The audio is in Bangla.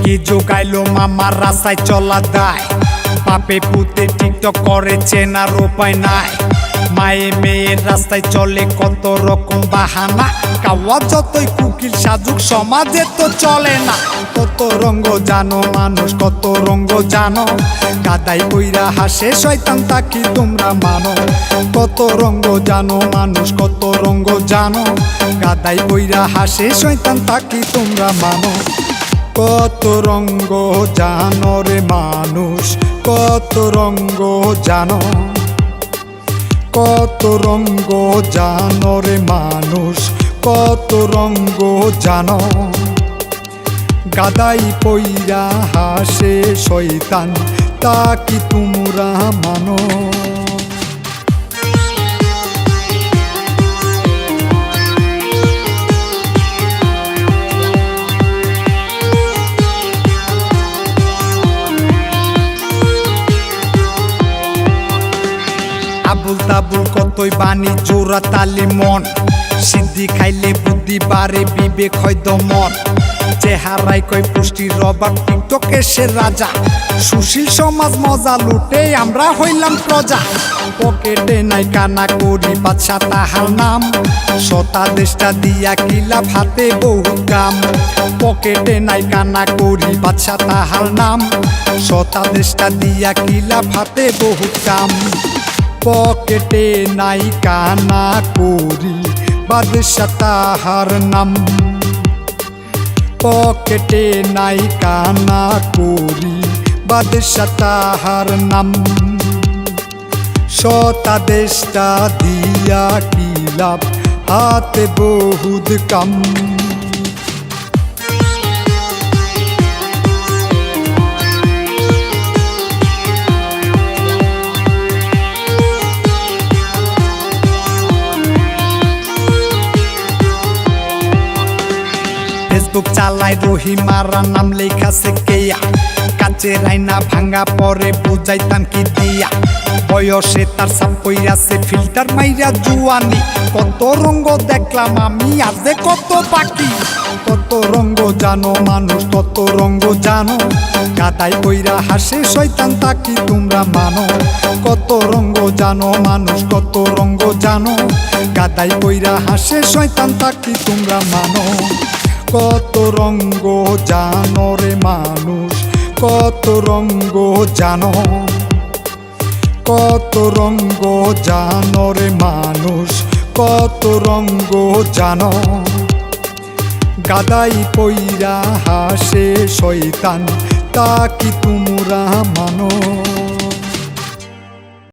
কি যোগাইলো মামার রাস্তায় চলা দায় পাপে পুতে টিকটক করে চেনার উপায় নাই মায়ে মেয়ের রাস্তায় চলে কত রকম বাহানা কাওয়া যতই কুকিল সাজুক সমাজে তো চলে না কত রঙ্গ জানো মানুষ কত রঙ্গ জানো কাদাই কইরা হাসে শয়তান তাকি তোমরা মানো কত রঙ্গ জানো মানুষ কত রঙ্গ জানো কাদাই কইরা হাসে শয়তান তাকি তোমরা মানো কত রঙ্গ জানো রে মানুষ কত রঙ্গ জানো কত রঙ্গ জানো রে মানুষ কত রঙ্গ জানো গাদাই পইরা হাসে শয়তান তা কি তোমরা মানো আবুল তাবুল কতই বাণী জোড়া তালি মন সিদ্ধি খাইলে বুদ্ধি বাড়ে বিবেক হয় দমন চেহারায় কয় পুষ্টির অভাব টিকটকে সে রাজা সুশীল সমাজ মজা লুটে আমরা হইলাম প্রজা পকেটে নাই কানা করি বাদশা তাহার নাম শতা দেশটা দিয়া কিলা ভাতে বহু কাম পকেটে নাই কানা করি বাদশা তাহার নাম শতা দেশটা দিয়া কিলা ভাতে বহু কাম পকেটে নাই কানা করি বাদশা তাহার নাম পকেটে নাই কানা করি বাদশা তাহার নাম শতা দেশটা দিয়া কি লাভ হাতে বহুত কাম ফেসবুক চালায় রহিমারা নাম লেখাছে কেয়া কাচে রাইনা ভাঙ্গা পরে বুঝাইতাম কি দিয়া বয়সে তার সাপ কইরাছে ফিল্টার মাইরা জুয়ানি কত রঙ্গ দেখলাম আমি আজে কত বাকি কত রঙ্গ জানো মানুষ কত রঙ্গ জানো গাদাই কইরা হাসে শয়তান তাকি তোমরা মানো কত রঙ্গ জানো মানুষ কত রঙ্গ জানো গাদাই কইরা হাসে শয়তান তাকি তোমরা মানো কত রঙ্গ জানো রে মানুষ কত রঙ্গ জানো কত রঙ্গ জানো রে মানুষ কত রঙ্গ জানো গাদাই পইরা হাসে শয়তান তা কি তোমরা মানো।